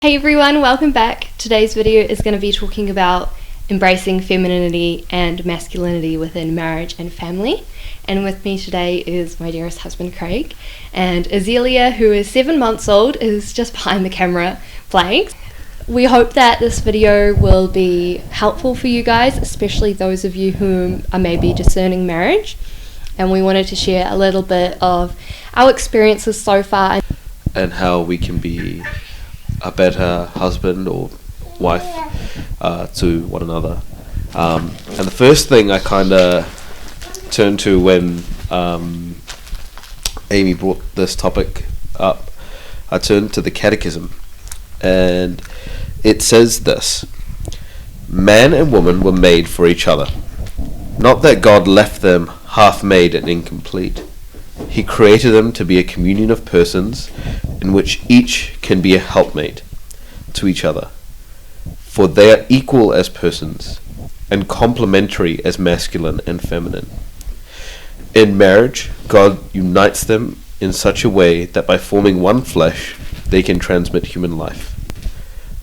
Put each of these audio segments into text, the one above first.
Hey everyone, welcome back. Today's video is going to be talking about embracing femininity and masculinity within marriage and family. And with me today is my dearest husband Craig, and Azealia, who is 7 months old, is just behind the camera playing. We hope that this video will be helpful for you guys, especially those of you who are maybe discerning marriage. And we wanted to share a little bit of our experiences so far and how we can be a better husband or wife to one another. And the first thing I kind of turned to when Amy brought this topic up, I turned to the Catechism, and it says this: man and woman were made for each other, not that God left them half-made and incomplete. He created them to be a communion of persons in which each can be a helpmate to each other, for they are equal as persons and complementary as masculine and feminine. In marriage, God unites them in such a way that by forming one flesh, they can transmit human life.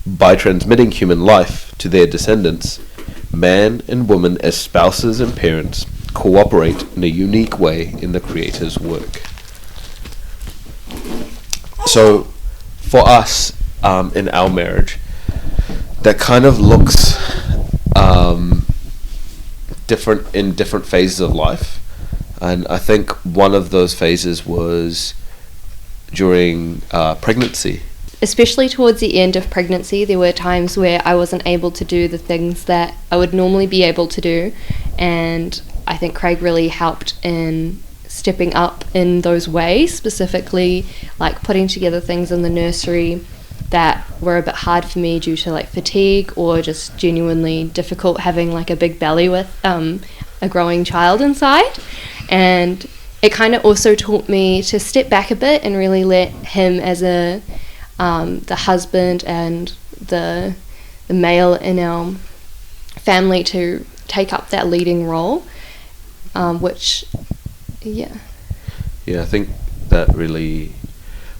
By transmitting human life to their descendants, man and woman as spouses and parents cooperate in a unique way in the Creator's work. So, for us, in our marriage, that kind of looks different in different phases of life. And I think one of those phases was during pregnancy. Especially towards the end of pregnancy, there were times where I wasn't able to do the things that I would normally be able to do, and I think Craig really helped in stepping up in those ways, specifically like putting together things in the nursery that were a bit hard for me due to like fatigue or just genuinely difficult having like a big belly with a growing child inside. And it kind of also taught me to step back a bit and really let him as a the husband and the male in our family to take up that leading role, which I think that really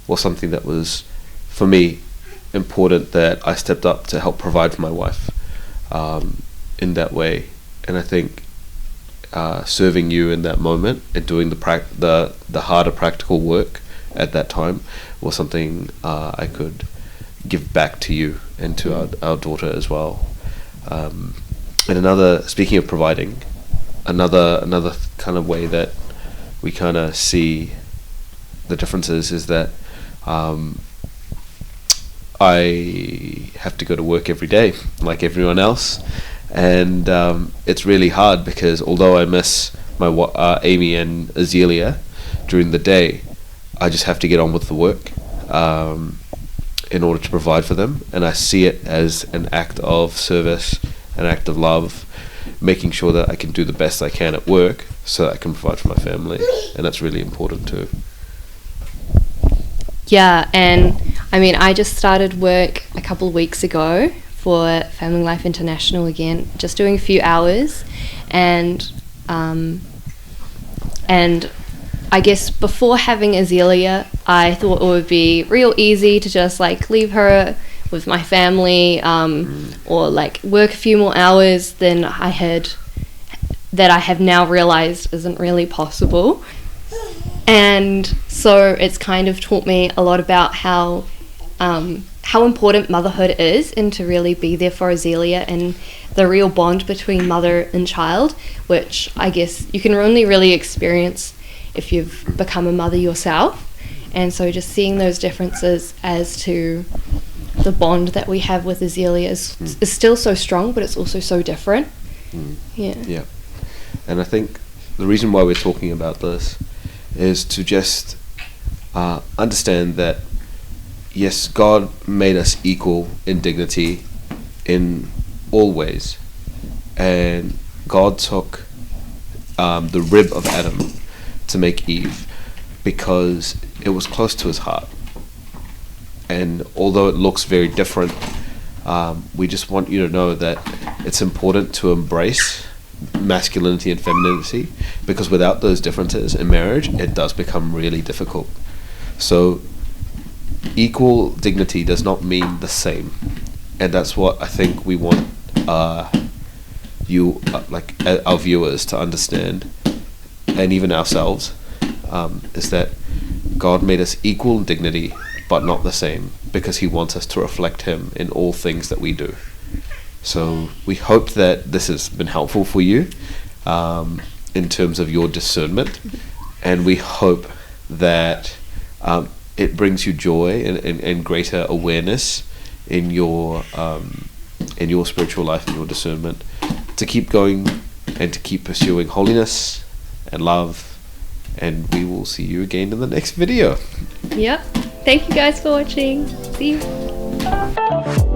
was something that was, for me, important, that I stepped up to help provide for my wife in that way. And I think serving you in that moment and doing the harder practical work at that time was something I could give back to you and to our daughter as well. And speaking of providing, another kind of way that we kind of see the differences is that I have to go to work every day like everyone else, and it's really hard because although I miss my Amy and Azealia during the day, I just have to get on with the work in order to provide for them, and I see it as an act of service, an act of love, making sure that I can do the best I can at work so that I can provide for my family, and that's really important too. Yeah, and I mean, I just started work a couple of weeks ago for Family Life International again, just doing a few hours, and I guess before having Azealia, I thought it would be real easy to just like leave her with my family, or like work a few more hours than I have now realized isn't really possible. And so it's kind of taught me a lot about how important motherhood is, and to really be there for Azealia and the real bond between mother and child, which I guess you can only really experience if you've become a mother yourself. And so just seeing those differences as to the bond that we have with Azealia is still so strong, but it's also so different. Yeah. And I think the reason why we're talking about this is to just understand that yes, God made us equal in dignity in all ways, and God took the rib of Adam to make Eve because it was close to his heart. And although it looks very different, we just want you to know that it's important to embrace masculinity and femininity, because without those differences in marriage, it does become really difficult. So equal dignity does not mean the same, and that's what I think we want our viewers to understand, and even ourselves, is that God made us equal in dignity but not the same, because he wants us to reflect him in all things that we do. So we hope that this has been helpful for you in terms of your discernment, and we hope that it brings you joy and greater awareness in your spiritual life and your discernment, to keep going and to keep pursuing holiness and love. And we will see you again in the next video. Yep. Thank you guys for watching. See you.